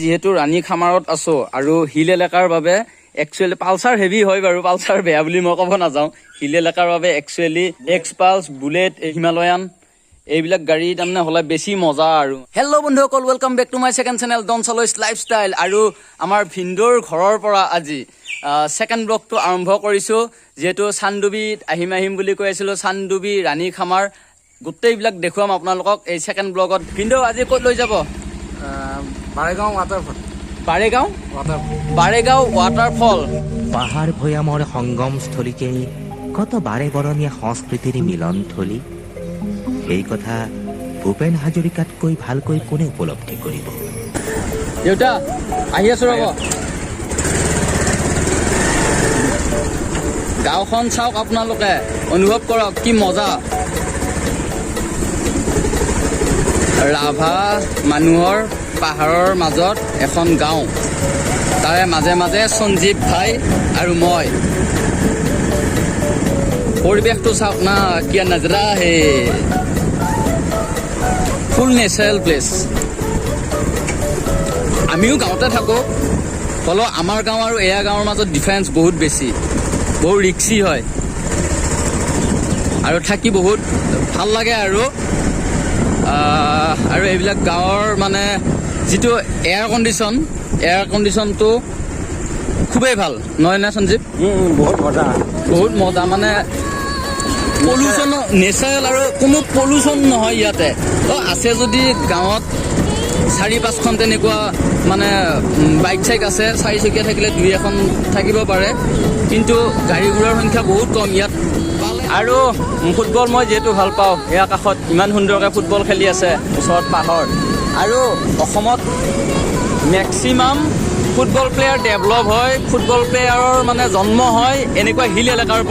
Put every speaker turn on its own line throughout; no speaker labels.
যেহেতু ৰাণী খামাৰত আছো আৰু হিল এলেকাৰ বাবে একচুৱেলি পালচাৰ হেভি হয় বাৰু, পালচাৰ বেয়া বুলি মই ক'ব নাযাওঁ। হিল এলেকাৰ বাবে actually X Pulse, bullet, Himalayan এইবিলাক গাড়ী তাৰমানে হ'লে বেছি মজা আৰু। হেল্ল' বন্ধুসকল, welcome back to my second channel ডনচালইজ লাইফষ্টাইল। আৰু আমাৰ ভিন্দৰ ঘৰৰ পৰা আজি ছেকেণ্ড ব্লগটো আৰম্ভ কৰিছোঁ। যিহেতু চানডুবিত আহিম বুলি কৈ আছিলোঁ, চানডুবি, ৰাণী খামাৰ গোটেইবিলাক দেখুৱাম আপোনালোকক এই ছেকেণ্ড ব্লগত। ভিন্দৰ আজি ক'ত লৈ যাব?
বাৰেগাঁও ৱাটাৰফল।
বাৰেগাঁও ৱাটাৰফল।
পাহাড় ভৈয়ামৰ সংগমস্থলীকে কত বাৰে বৰণীয়া সংস্কৃতিৰ মিলনথলী। এই কথা ভূপেন হাজৰিকাতকৈ ভালকৈ কোনে উপলব্ধি কৰিব?
দেউতা আহি আছো ৰ'ব। গাঁওখন চাওক আপোনালোকে, অনুভৱ কৰক কি মজা। ৰাভা মানুহৰ পাহাৰৰ মাজত এখন গাঁও, তাৰে মাজে মাজে সঞ্জীৱ ভাই আৰু মই। পৰিৱেশটো চাওক না, কিয়া নজৰা হে, ফুল নেচাৰেল প্লেচ। আমিও গাঁৱতে থাকোঁ, হ'লেও আমাৰ গাঁও আৰু এয়া গাঁৱৰ মাজত ডিফাৰেঞ্চ বহুত বেছি, বহুত ৰিক্সি হয় আৰু থাকি বহুত ভাল লাগে আৰু এইবিলাক গাঁৱৰ মানে যিটো এয়াৰ কণ্ডিশ্যনটো খুবেই ভাল, নহয় নে সঞ্জীৱ? বহুত মজা মানে পলিউশ্যন, নেচাৰেল আৰু কোনো পলিউশ্যন নহয় ইয়াতে। আছে যদি গাঁৱত 4-5খন তেনেকুৱা মানে বাইক চাইক আছে, 4চকীয়া থাকিলে 2-1খন থাকিব পাৰে, কিন্তু গাড়ী ঘোঁৰাৰ সংখ্যা বহুত কম ইয়াত। আৰু ফুটবল মই যিহেতু ভাল পাওঁ, ইয়াৰ কাষত ইমান সুন্দৰকৈ ফুটবল খেলি আছে, ওচৰত পাহাৰ। আৰু অসমত মেক্সিমাম ফুটবল প্লেয়াৰ ডেভেলপ হয়, ফুটবল প্লেয়াৰৰ মানে জন্ম হয় এনেকুৱা হিল এলেকাৰ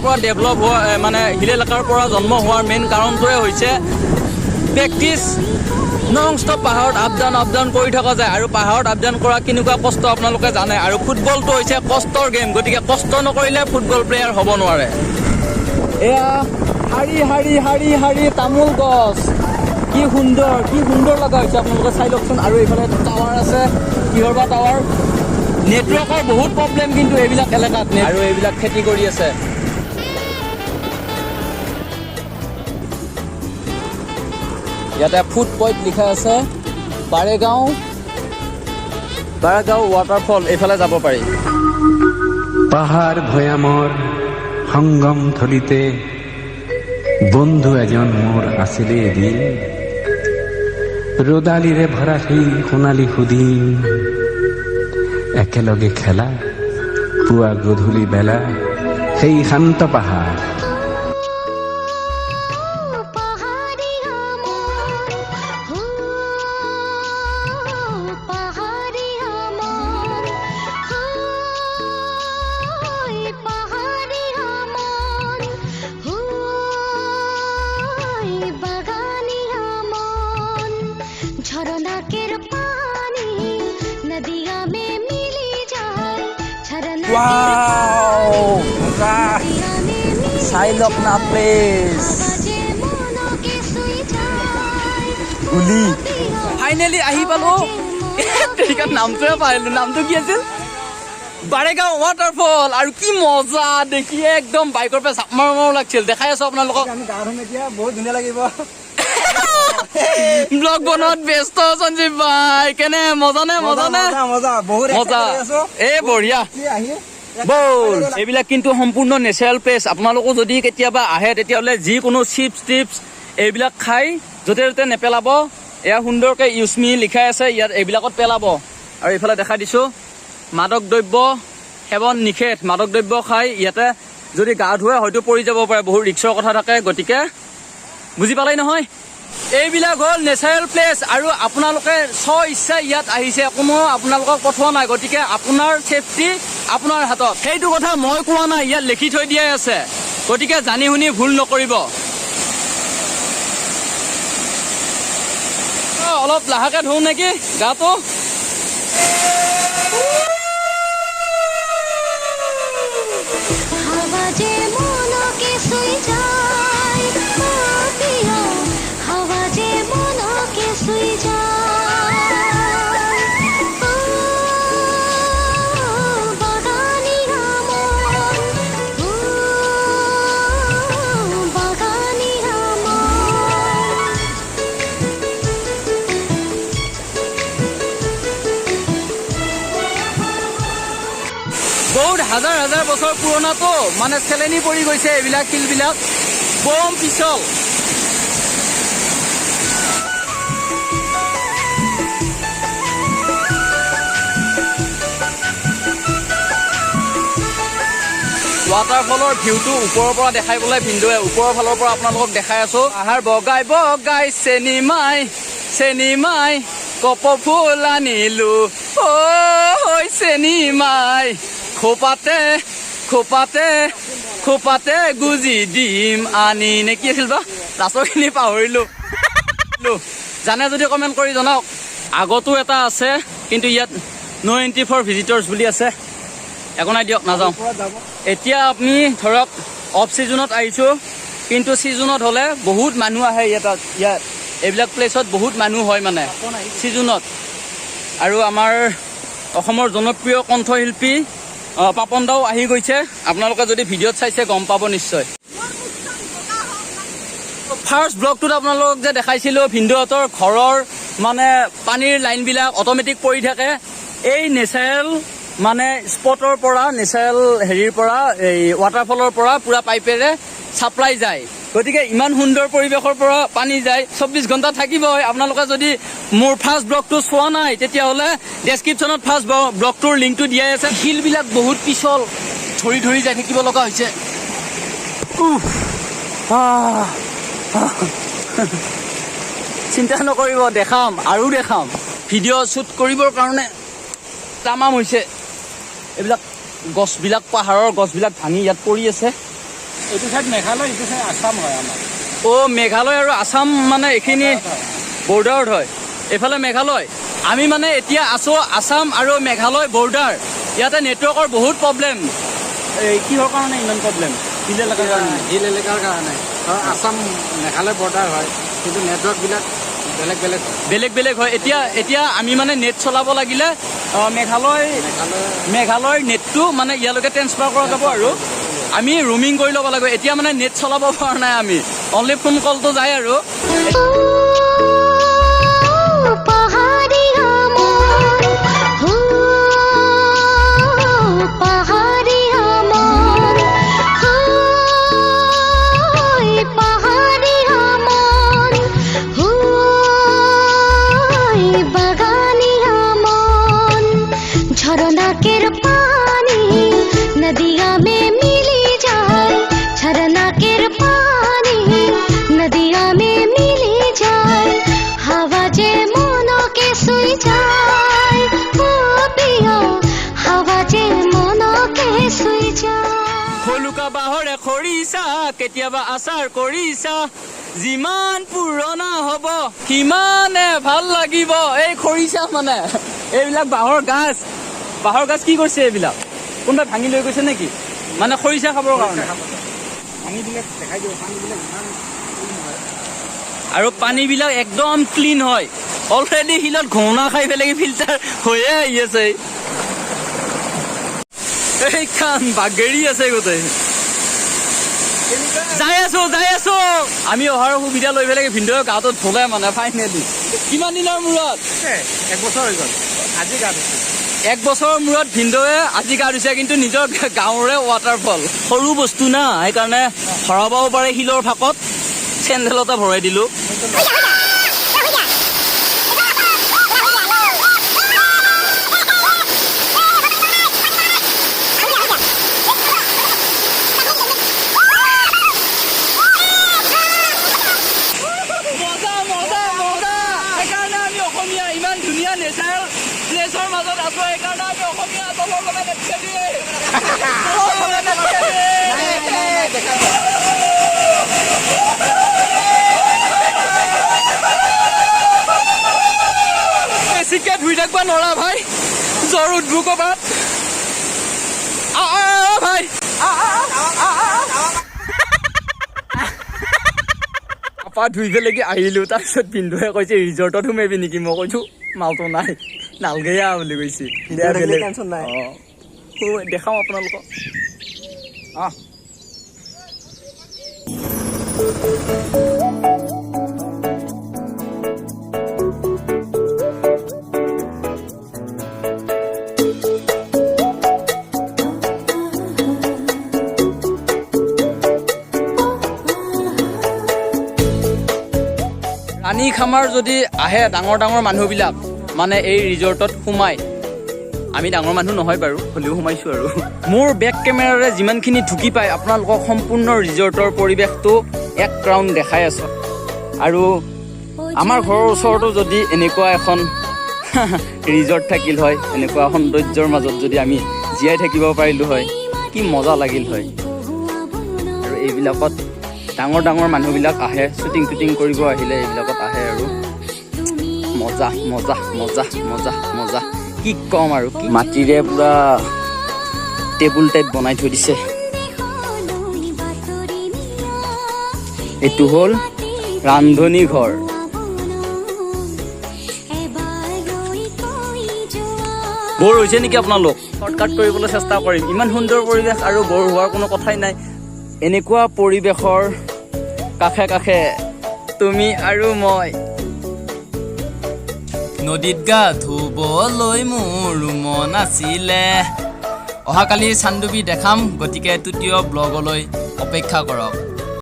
পৰা ডেভেলপ হোৱা, মানে হিল এলেকাৰ পৰা জন্ম হোৱাৰ মেইন কাৰণটোৱে হৈছে প্ৰেক্টিচ। নন ষ্টপ পাহাৰত আপ ডাউন কৰি থকা যায়, আৰু পাহাৰত আপ ডাউন কৰা কেনেকুৱা কষ্ট আপোনালোকে জানে। আৰু ফুটবলটো হৈছে কষ্টৰ গেম, গতিকে কষ্ট নকৰিলে ফুটবল প্লেয়াৰ হ'ব নোৱাৰে। এয়া শাৰী তামোল গছ, কি সুন্দৰ লগা হৈছে, আপোনালোকে চাই লওকচোন। আৰু এইফালে টাৱাৰ আছে, কিহৰ বা টাৱাৰ। নেটৱৰ্কৰ বহুত প্ৰব্লেম কিন্তু এইবিলাক এলেকাত, আৰু এইবিলাক খেতি কৰি আছে। ইয়াতে ফুড পইণ্ট লিখা আছে, বাৰেগাঁও ৱাটাৰফল, এইফালে যাব পাৰি।
পাহাড় ভৈয়ামৰ সংগমথলীতে বন্ধু এজন মোৰ আছিলে এদিন। ৰ'দালিৰে ভৰা সেই সোণালী সুদিন, একেলগে খেলা পুৱা গধূলি বেলা সেই শান্ত পাহাৰ।
চাই লওক না প্লেচ, গুলি। ফাইনেলি আহি পালো, নামটোৱে পাহৰিলো, নামটো কি আছিল? বাৰেগাঁও ৱাটাৰফল। আৰু কি মজা দেখিয়ে একদম বাইকৰ পৰা জাপ মাৰো লাগিছিল। দেখাই আছো আপোনালোকক,
বহুত ধুনীয়া লাগিব।
ব্লগ বনোৱাত ব্যস্ত সঞ্জীৱ ভাই, কেনে মজা নে? এই বঢ়িয়া বল। এইবিলাক কিন্তু সম্পূৰ্ণ নেচাৰেল প্লেচ। আপোনালোকো যদি কেতিয়াবা আহে তেতিয়াহ'লে যিকোনো চিপছ টিপছ এইবিলাক খাই য'তে ত'তে নেপেলাব। এয়া সুন্দৰকৈ ইউজ মি লিখাই আছে, ইয়াত এইবিলাকত পেলাব। আৰু এইফালে দেখা দিছোঁ মাদক দ্ৰব্য সেৱন নিষেধ। মাদক দ্ৰব্য খাই ইয়াতে যদি গা ধুৱে হয়তো পৰি যাব পাৰে, বহুত ৰিক্সৰ কথা থাকে, গতিকে বুজি পালেই নহয়। এইবিলাক হ'ল নেচাৰেল প্লেচ, আৰু আপোনালোকে ইচ্ছা ইয়াত আহিছে, কোনো আপোনালোকক পঠোৱা নাই, গতিকে আপোনাৰ ছেফটি আপোনাৰ হাতত। সেইটো কথা মই কোৱা নাই, ইয়াত লিখি থৈ দিয়াই আছে, গতিকে জানি শুনি ভুল নকৰিব। অলপ লাহেকে ধুওঁ নেকি গাটো। হাজাৰ হাজাৰ বছৰ পুৰণাটো মানে চেলেনি পৰি গৈছে এইবিলাক শিলবিলাক বম পিছল। ৱাটাৰফলৰ ভিউটো ওপৰৰ পৰা দেখাই পেলাই ভিন্দুৱে ওপৰৰ ফালৰ পৰা আপোনালোকক দেখাই আছো। আহাৰ বগাই বগাই চেনিমাই কপ ফুল আনিলো চেনিমাই খোপাতে গুজি দিম আনি নে কি আছিল বা লাষ্টৰখিনি পাহৰিলো। জানে যদি কমেণ্ট কৰি জনাওক। আগতো এটা আছে কিন্তু ইয়াত ন' এণ্ট্ৰি ফৰ ভিজিটৰ্ছ বুলি আছে। একো নাই দিয়ক, নাযাওঁ। এতিয়া আপুনি ধৰক অফ ছিজনত আহিছোঁ, কিন্তু ছিজনত হ'লে বহুত মানুহ আহে ইয়াত এইবিলাক প্লেচত বহুত মানুহ হয় মানে ছিজনত। আৰু আমাৰ অসমৰ জনপ্ৰিয় কণ্ঠশিল্পী পাপন দাও আহি গৈছে। আপোনালোকে যদি ভিডিঅ'ত চাইছে গম পাব নিশ্চয়। ফাৰ্ষ্ট ব্লগটোত আপোনালোকক যে দেখাইছিলোঁ ভিন্দুহঁতৰ ঘৰৰ মানে পানীৰ লাইনবিলাক অট'মেটিক পৰি থাকে। এই নেচাৰেল মানে স্পটৰ পৰা নেচাৰেল হেৰিৰ পৰা এই ৱাটাৰফলৰ পৰা পুৰা পাইপেৰে ছাপ্লাই যায়। গতিকে ইমান সুন্দৰ পৰিৱেশৰ পৰা পানী যায়, 24 ঘণ্টা থাকিবই। আপোনালোকে যদি মোৰ ফাৰ্ষ্ট ব্লগটো চোৱা নাই তেতিয়াহ'লে ডেছক্ৰিপশ্যনত ফাৰ্ষ্ট ব্লগটোৰ লিংকটো দিয়াই আছে। শিলবিলাক বহুত পিছল, ধৰি ধৰি যাই থাকিব লগা হৈছে। চিন্তা নকৰিব, দেখাম আৰু দেখাম। ভিডিঅ' শ্বুট কৰিবৰ কাৰণে তামাম হৈছে। এইবিলাক গছবিলাক পাহাৰৰ গছবিলাক ভাঙি ইয়াত পৰি আছে।
এইটো চাইড মেঘালয়, এইটো চাইড আছাম হয় আমাৰ।
মেঘালয় আৰু আছাম মানে এইখিনি বৰ্ডাৰত হয়। এইফালে মেঘালয়। আমি মানে এতিয়া আছোঁ আছাম আৰু মেঘালয় বৰ্ডাৰ। ইয়াতে নেটৱৰ্কৰ বহুত প্ৰব্লেম। এই কিহৰ কাৰণে ইমান প্ৰব্লেম? হিল এলেকাৰ কাৰণে।
হিল এলেকাৰ কাৰণে আছাম মেঘালয় বৰ্ডাৰ হয়, কিন্তু নেটৱৰ্কবিলাক বেলেগ বেলেগ হয়। এতিয়া আমি মানে নেট চলাব লাগিলে মেঘালয়ৰ নেটটো মানে ইয়ালৈকে ট্ৰেন্সফাৰ কৰা যাব আৰু আমি ৰুমিং কৰি ল'ব লাগিব। এতিয়া মানে নেট চলাব পৰা নাই আমি, অনলি ফোন কলটো যায় আৰু। বাহৰে খৰিচা কেতিয়াবা আচাৰ কৰিছা, যিমান পুৰণা হ'ব সিমানে ভাল লাগিব। এই খৰিচা মানে এইবিলাক বাঁহৰ গাছ কি কৰিছে? এইবিলাক কোনোবাই ভাঙি লৈ গৈছে নেকি? মানে খৰিচা খাবৰ কাৰণে। আৰু পানীবিলাক একদম ক্লিন হয়। অলৰেডি শিলত ঘোঁনা খাই পেলাই ফিল্টাৰ হৈয়ে আহি আছে। এইখন বাগেৰি আছে গোটেই। যাই আছো আমি অহাৰ সুবিধা লৈ পেলাই ভিন্দৰ গাটোত ধুলে মানে ফাইনেলি। কিমান দিনৰ মূৰত? 1 বছৰ হৈ গ'ল আজি গা ধুইছে।
1 বছৰৰ মূৰত ভিন্দৱে আজি গা ধুইছে, কিন্তু নিজৰ গাঁৱৰে ৱাটাৰফল। সৰু বস্তু না, সেইকাৰণে ভৰাবও পাৰে শিলৰ ফাঁকত। চেণ্ডেলতে ভৰাই দিলো। বেছিকে ধুই থাকিব নোৱাৰা ভাই, জ্বৰ উঠব ক'ৰবাত। ভাই আপা ধুই পেলাই আহিলো। তাৰপিছত পিন্ধুৱে কৈছে ৰিজৰ্টত সোমাবি নেকি? মই কৈছো মালটো নাই, নালগে বুলি কৈছে। দেখাওঁ আপোনালোকক।
পানী খামাৰ যদি আহে ডাঙৰ ডাঙৰ মানুহবিলাক মানে এই ৰিজৰ্টত সোমাই, আমি ডাঙৰ মানুহ নহয় বাৰু, হ'লেও সোমাইছোঁ আৰু। মোৰ বেক কেমেৰাৰে যিমানখিনি ঢুকি পায় আপোনালোকক সম্পূৰ্ণ ৰিজৰ্টৰ পৰিৱেশটো এক ৰাউণ্ড দেখাই আছোঁ। আৰু আমাৰ ঘৰৰ ওচৰতো যদি এনেকুৱা এখন ৰিজৰ্ট থাকিল হয়, এনেকুৱা সৌন্দৰ্যৰ মাজত যদি আমি জীয়াই থাকিব পাৰিলোঁ হয়, কি মজা লাগিল হয়। আৰু এইবিলাকত ডাঙৰ ডাঙৰ মানুহবিলাক আহে, শ্বুটিং টুটিং কৰিব আহিলে এইবিলাকত আহে আৰু মজা মজা মজা মজা মজা, কি ক'ম আৰু। মাটিৰে পুৰা টেবুল টাইপ বনাই থৈ দিছে। এইটো হ'ল ৰান্ধনী ঘৰ। বৰ হৈছে নেকি আপোনালোক? শ্বৰ্টকাট কৰিবলৈ চেষ্টা কৰিম। ইমান সুন্দৰ পৰিৱেশ আৰু বৰ হোৱাৰ কোনো কথাই নাই। এনেকুৱা পৰিৱেশৰ কাষে কাষে তুমি আৰু মই। নদীত গা ধুবলৈ মোৰ মন আছিলে। অহাকালি চান্দুবি দেখাম, গতিকে তৃতীয় ব্লগলৈ অপেক্ষা কৰক।